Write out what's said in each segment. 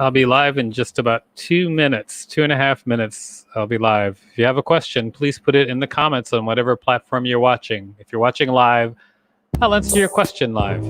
I'll be live in just about 2 minutes, 2.5 minutes. I'll be live. If you have a question, please put it in the comments on whatever platform you're watching. If you're watching live, I'll answer your question live.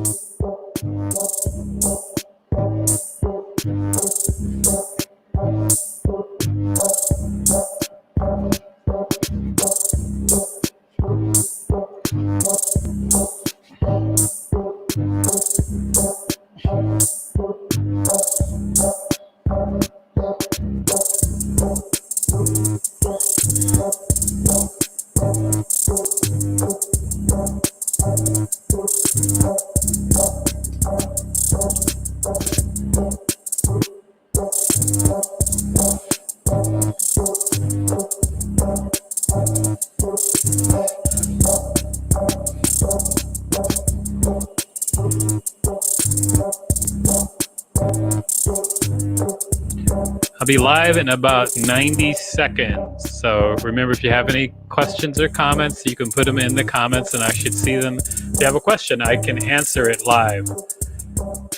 I'll be live in about 90 seconds. So remember, if you have any questions or comments, you can put them in the comments and I should see them. If you have a question, I can answer it live.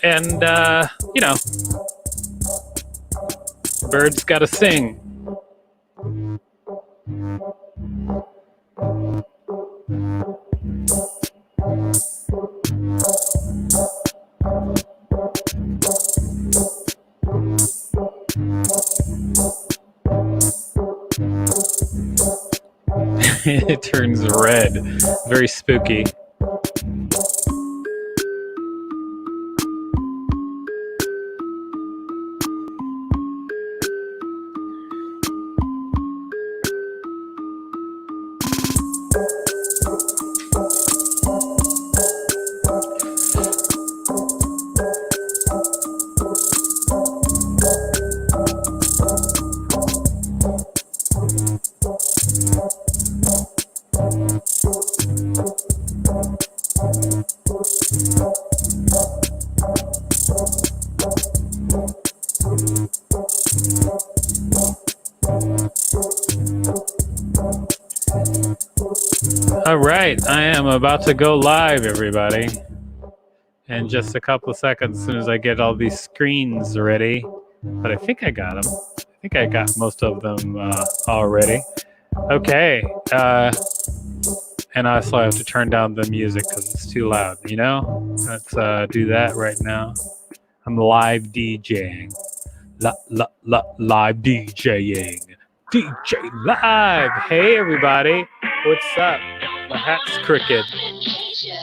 And, birds gotta sing. It turns red. Very spooky. All right, I am about to go live, everybody. In just a couple of seconds, as soon as I get all these screens ready. But I think I got them. I think I got most of them already. Okay. And I also have to turn down the music because it's too loud, you know? Let's do that right now. I'm live DJing. Live DJing. DJ Live. Hey, everybody. What's up? My hat's crooked.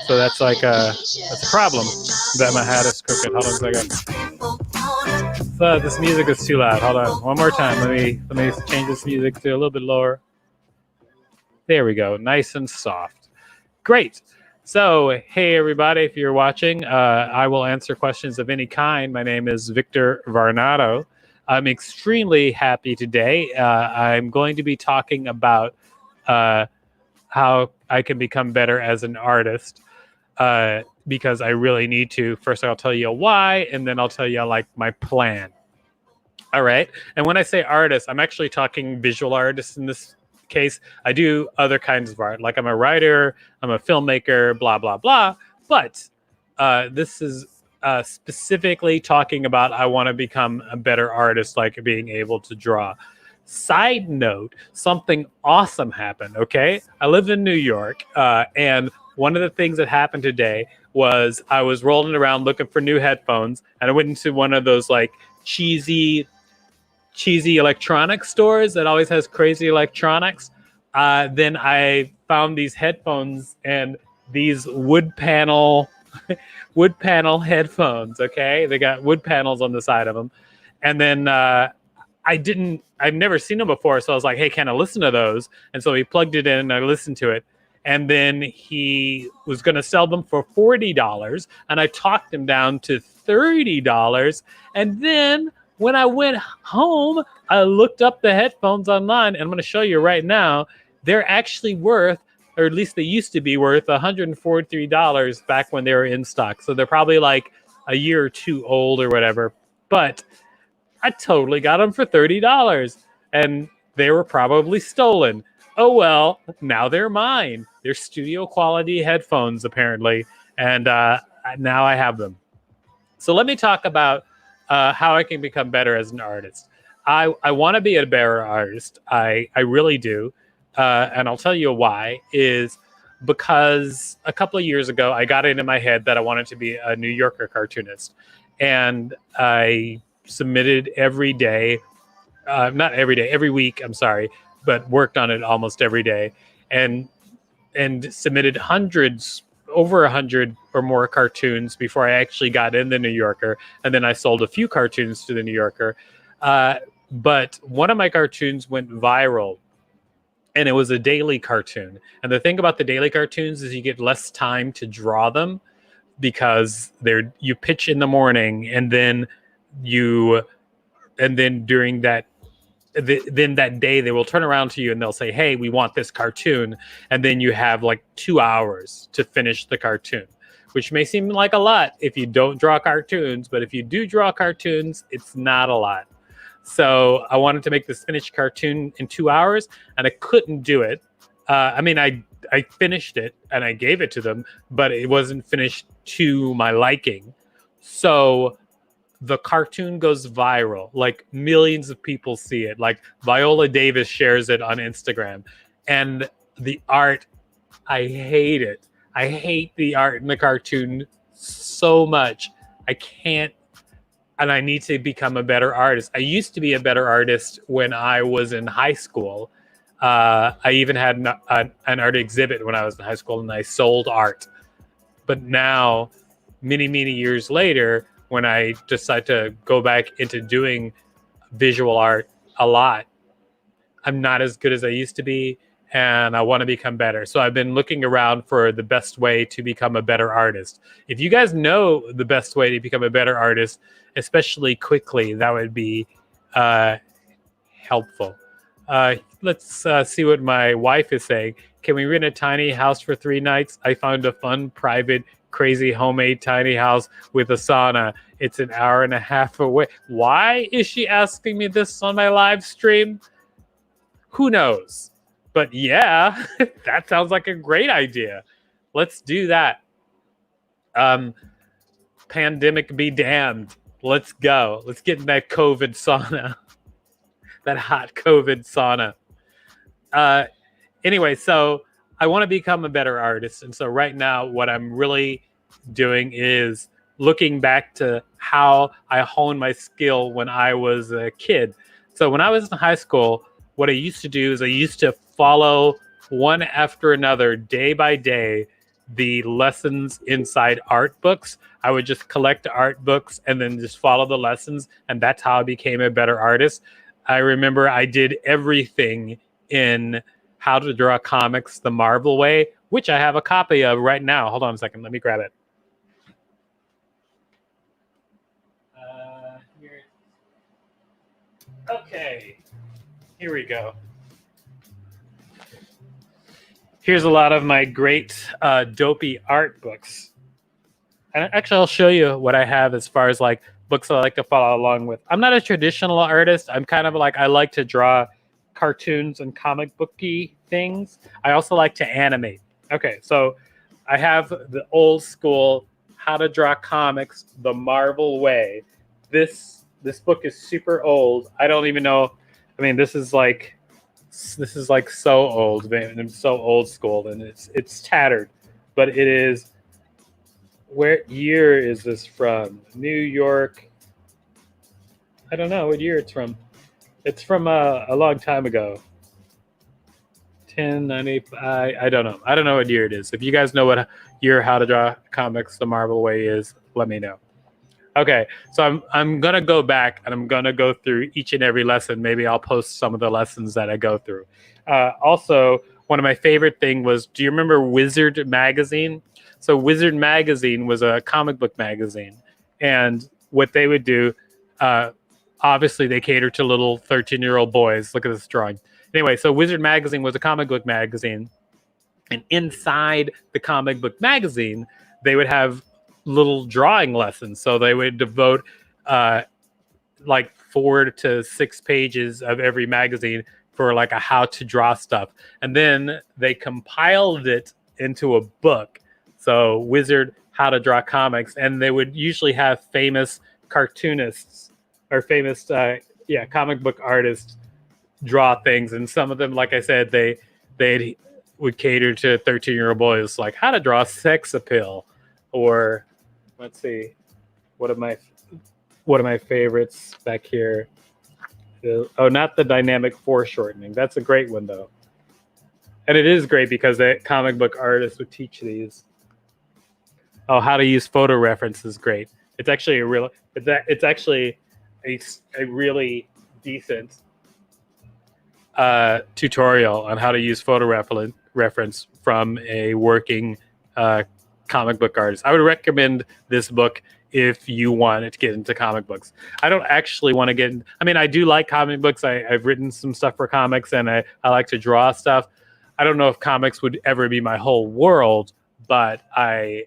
So that's like that's a problem that my hat is crooked. Hold on a second. So this music is too loud. Hold on. One more time. Let me change this music to a little bit lower. There we go. Nice and soft. Great. So, hey, everybody. If you're watching, I will answer questions of any kind. My name is Victor Varnado. I'm extremely happy today. I'm going to be talking about how I can become better as an artist because I really need to. First, I'll tell you why, and then I'll tell you like my plan. All right. And when I say artist, I'm actually talking visual artist in this case. I do other kinds of art. Like I'm a writer, I'm a filmmaker, blah, blah, blah. But this is specifically talking about I want to become a better artist, like being able to draw. Side note, something awesome happened, okay? I live in New York, and one of the things that happened today was I was rolling around looking for new headphones, and I went into one of those like cheesy electronics stores that always has crazy electronics. Then I found these headphones and these wood panel headphones, okay? They got wood panels on the side of them. And then I've never seen them before, so I was like, hey, can I listen to those? And so he plugged it in and I listened to it. And then he was going to sell them for $40, and I talked him down to $30. And then when I went home, I looked up the headphones online, and I'm going to show you right now. They're actually worth, or at least they used to be worth, $143 back when they were in stock. So they're probably like a year or two old or whatever. But I totally got them for $30, and they were probably stolen. Oh, well, now they're mine. They're studio quality headphones, apparently, and now I have them. So let me talk about how I can become better as an artist. I want to be a better artist. I really do. And I'll tell you why is because a couple of years ago, I got it in my head that I wanted to be a New Yorker cartoonist. And I submitted every day, not every day, every week, I'm sorry, but worked on it almost every day. And submitted over 100 or more cartoons before I actually got in the New Yorker. And then I sold a few cartoons to the New Yorker. But one of my cartoons went viral, and it was a daily cartoon. And the thing about the daily cartoons is you get less time to draw them because you pitch in the morning, and then during that then that day they will turn around to you and they'll say, hey, we want this cartoon. And then you have like 2 hours to finish the cartoon, which may seem like a lot if you don't draw cartoons, but if you do draw cartoons, it's not a lot. So I wanted to make this finished cartoon in 2 hours, and I couldn't do it. I finished it and I gave it to them, but it wasn't finished to my liking. So the cartoon goes viral. Like, millions of people see it. Like, Viola Davis shares it on Instagram. And the art, I hate it. I hate the art in the cartoon so much. I can't, and I need to become a better artist. I used to be a better artist when I was in high school. I even had an art exhibit when I was in high school, and I sold art. But now, many, many years later, when I decide to go back into doing visual art a lot, I'm not as good as I used to be, and I want to become better. So I've been looking around for the best way to become a better artist. If you guys know the best way to become a better artist, especially quickly, that would be helpful. Let's see what my wife is saying. Can we rent a tiny house for 3 nights? I found a fun, private, crazy homemade tiny house with a sauna. It's an hour and a half away. Why is she asking me this on my live stream? Who knows? But yeah, that sounds like a great idea. Let's do that. Pandemic be damned. Let's go. Let's get in that COVID sauna. That hot COVID sauna. Anyway, so I want to become a better artist. And so right now, what I'm really doing is looking back to how I honed my skill when I was a kid. So when I was in high school, what I used to do is I used to follow one after another, day by day, the lessons inside art books. I would just collect art books and then just follow the lessons. And that's how I became a better artist. I remember I did everything in How to Draw Comics the Marvel Way, which I have a copy of right now. Hold on a second. Let me grab it. Okay. Here we go. Here's a lot of my great dopey art books. And actually, I'll show you what I have as far as like books I like to follow along with. I'm not a traditional artist. I'm kind of like, I like to draw cartoons and comic booky things. I also like to animate. Okay, so I have the old school How to Draw Comics the Marvel Way. This book is super old. I don't even know. I mean, this is like so old, man. I'm so old school, and it's tattered, but it is. Where year is this from? New York. I don't know what year it's from. It's from a long time ago. 1090. I don't know. I don't know what year it is. If you guys know what year How to Draw Comics the Marvel Way is, let me know. Okay, so I'm gonna go back and I'm gonna go through each and every lesson. Maybe I'll post some of the lessons that I go through. Also, one of my favorite thing was, do you remember Wizard magazine? So Wizard magazine was a comic book magazine, and what they would do, obviously they cater to little 13-year-old boys. Look at this drawing. Anyway, so Wizard magazine was a comic book magazine, and inside the comic book magazine, they would have little drawing lessons. So they would devote like 4 to 6 pages of every magazine for like a how to draw stuff. And then they compiled it into a book. So Wizard How to Draw Comics. And they would usually have famous cartoonists or famous comic book artists draw things, and some of them, like I said, they would cater to 13-year-old boys, like how to draw sex appeal, or let's see, one of my favorites back here. Not the dynamic foreshortening. That's a great one though, and it is great because the comic book artists would teach these. Oh, how to use photo reference is great. It's actually a really decent tutorial on how to use photo reference from a working comic book artist. I would recommend this book if you wanted to get into comic books. I don't actually want to get in, I mean, I do like comic books. I've written some stuff for comics, and I like to draw stuff. I don't know if comics would ever be my whole world, but I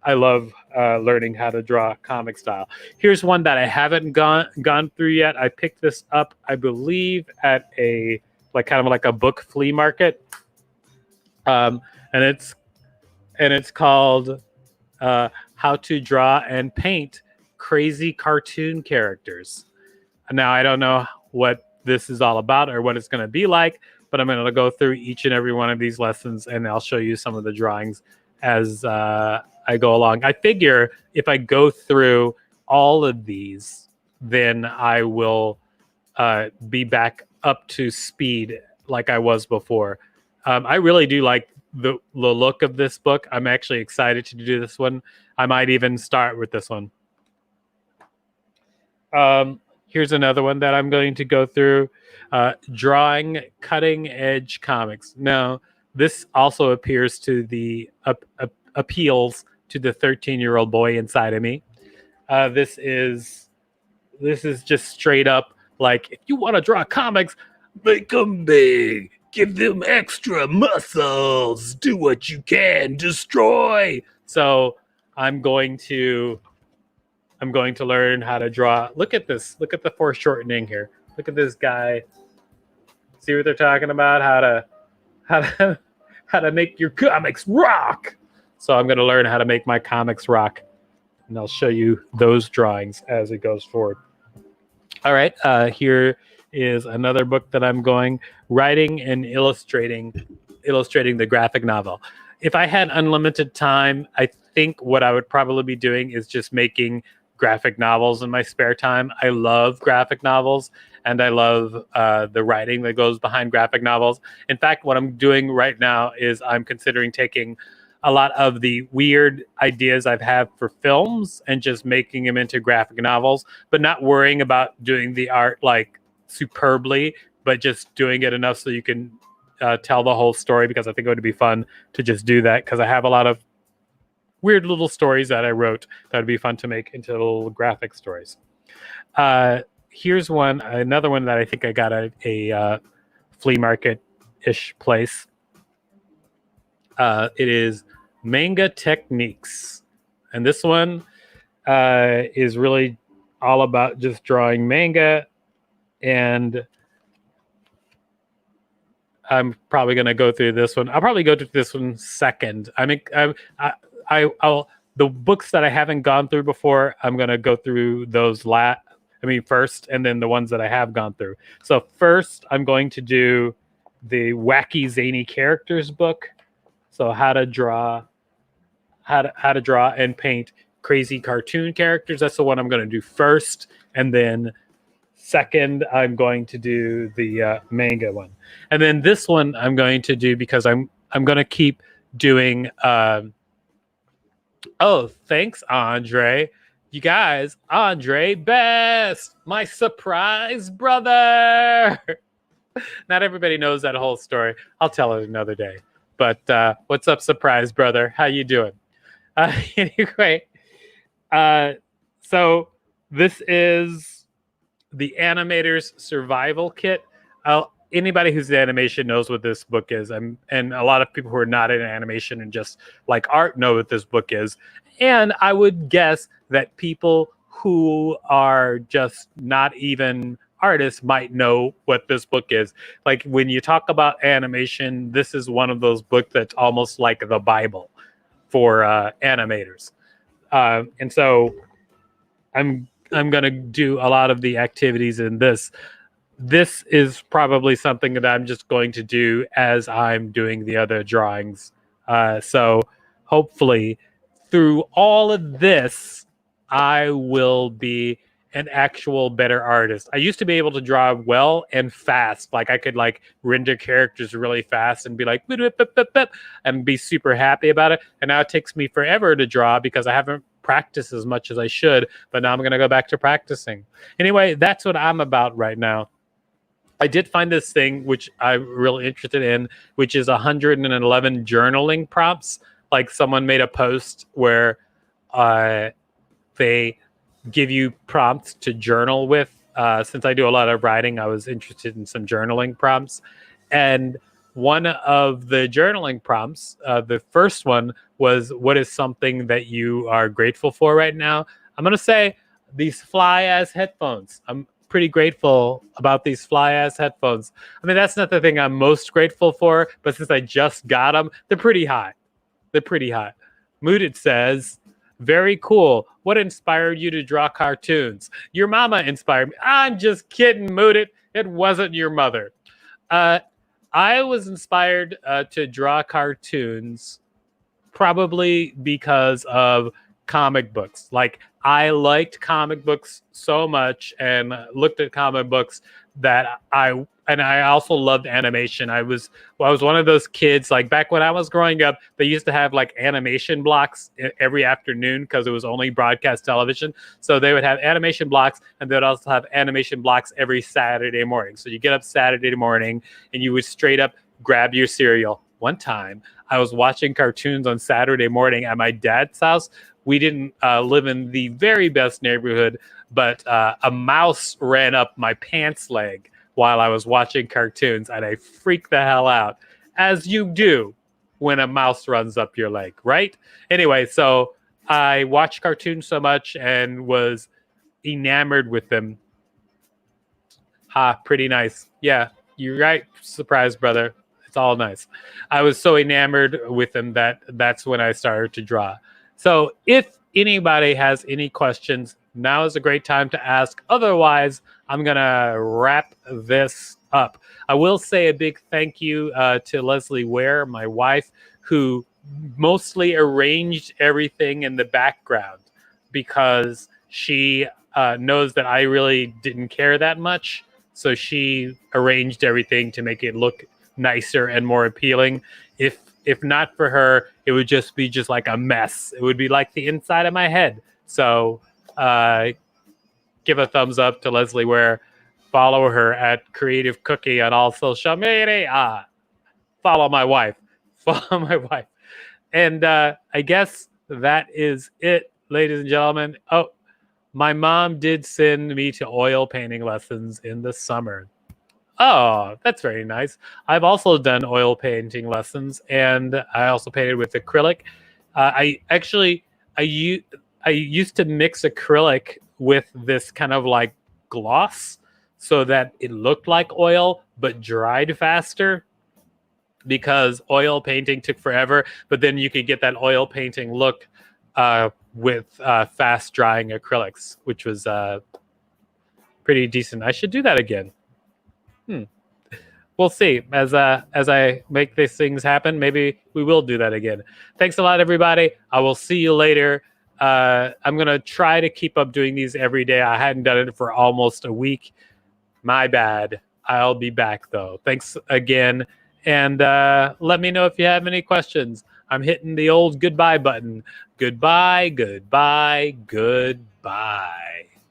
love learning how to draw comic style. Here's one that I haven't gone through yet. I picked this up, I believe, at a kind of like a book flea market, and it's called How to Draw and Paint Crazy Cartoon Characters. Now, I don't know what this is all about or what it's going to be like, but I'm going to go through each and every one of these lessons, and I'll show you some of the drawings as I go along. I figure if I go through all of these, then I will be back up to speed like I was before. I really do like the look of this book. I'm actually excited to do this one. I might even start with this one. Here's another one that I'm going to go through. Drawing cutting edge comics. Now, this also appears to the appeals to the 13-year-old boy inside of me. This is just straight up like, if you want to draw comics, make them big, give them extra muscles, do what you can, destroy. So I'm going to learn how to draw. Look at this. Look at the foreshortening here. Look at this guy. See what they're talking about? How to make your comics rock. So I'm going to learn how to make my comics rock, and I'll show you those drawings as it goes forward. All right, here is another book that I'm writing and illustrating the graphic novel. If I had unlimited time, I think what I would probably be doing is just making graphic novels in my spare time. I love graphic novels, and I love the writing that goes behind graphic novels. In fact, what I'm doing right now is I'm considering taking a lot of the weird ideas I've had for films and just making them into graphic novels, but not worrying about doing the art like superbly, but just doing it enough so you can tell the whole story, because I think it would be fun to just do that, because I have a lot of weird little stories that I wrote that would be fun to make into little graphic stories. Here's another one that I think I got at a flea market-ish place. It is Manga Techniques. And this one is really all about just drawing manga. And I'm probably going to go through this one. I'll probably go through this one second. I'll the books that I haven't gone through before, I'm going to go through those first, and then the ones that I have gone through. So first, I'm going to do the Wacky Zany Characters book. So how to draw and paint crazy cartoon characters. That's the one I'm going to do first, and then second, I'm going to do the manga one, and then this one I'm going to do because I'm going to keep doing. Oh, thanks, Andre. You guys, Andre Best, my surprise brother. Not everybody knows that whole story. I'll tell it another day. But what's up, surprise brother? How you doing? Anyway, so this is the Animator's Survival Kit. Anybody who's in animation knows what this book is. And a lot of people who are not in animation and just like art know what this book is. And I would guess that people who are just not even artists might know what this book is. Like when you talk about animation, this is one of those books that's almost like the Bible for animators. And so I'm I'm going to do a lot of the activities in this. This is probably something that I'm just going to do as I'm doing the other drawings. So hopefully through all of this, I will be an actual better artist. I used to be able to draw well and fast. Like I could like render characters really fast and be like, and be super happy about it. And now it takes me forever to draw because I haven't practiced as much as I should, but now I'm going to go back to practicing. Anyway, that's what I'm about right now. I did find this thing which I'm really interested in, which is 111 journaling prompts. Like someone made a post where they give you prompts to journal with. Since I do a lot of writing, I was interested in some journaling prompts. And one of the journaling prompts, the first one was, what is something that you are grateful for right now? I'm going to say these fly-ass headphones. I'm pretty grateful about these fly-ass headphones. I mean, that's not the thing I'm most grateful for, but since I just got them, they're pretty hot. They're pretty hot. Mooted says, very cool. What inspired you to draw cartoons? Your mama inspired me. I'm just kidding, Mooted. It wasn't your mother. I was inspired to draw cartoons probably because of comic books. Like I liked comic books so much and looked at comic books that I also loved animation. I was one of those kids, like back when I was growing up, they used to have like animation blocks every afternoon because it was only broadcast television. So they would have animation blocks, and they'd also have animation blocks every Saturday morning. So you get up Saturday morning and you would straight up grab your cereal. One time I was watching cartoons on Saturday morning at my dad's house. We didn't live in the very best neighborhood, but a mouse ran up my pants leg while I was watching cartoons, and I freaked the hell out, as you do when a mouse runs up your leg, right? Anyway, so I watched cartoons so much and was enamored with them. Pretty nice. Yeah, you're right. Surprise, brother. It's all nice. I was so enamored with them that's when I started to draw. So if anybody has any questions, now is a great time to ask. Otherwise, I'm going to wrap this up. I will say a big thank you to Leslie Ware, my wife, who mostly arranged everything in the background because she knows that I really didn't care that much. So she arranged everything to make it look nicer and more appealing. If not for her, it would just be like a mess. It would be like the inside of my head. So give a thumbs up to Leslie Ware. Follow her at Creative Cookie on all social media. Follow my wife. Follow my wife. And I guess that is it, ladies and gentlemen. Oh, my mom did send me to oil painting lessons in the summer. Oh, that's very nice. I've also done oil painting lessons, and I also painted with acrylic. I used to mix acrylic with this kind of like gloss so that it looked like oil but dried faster, because oil painting took forever, but then you could get that oil painting look with fast drying acrylics, which was pretty decent. I should do that again. We'll see as I make these things happen. Maybe we will do that again. Thanks a lot, everybody. I will see you later. I'm gonna try to keep up doing these every day. I hadn't done it for almost a week. My bad. I'll be back though. Thanks again, and let me know if you have any questions. I'm hitting the old goodbye button. Goodbye, goodbye, goodbye.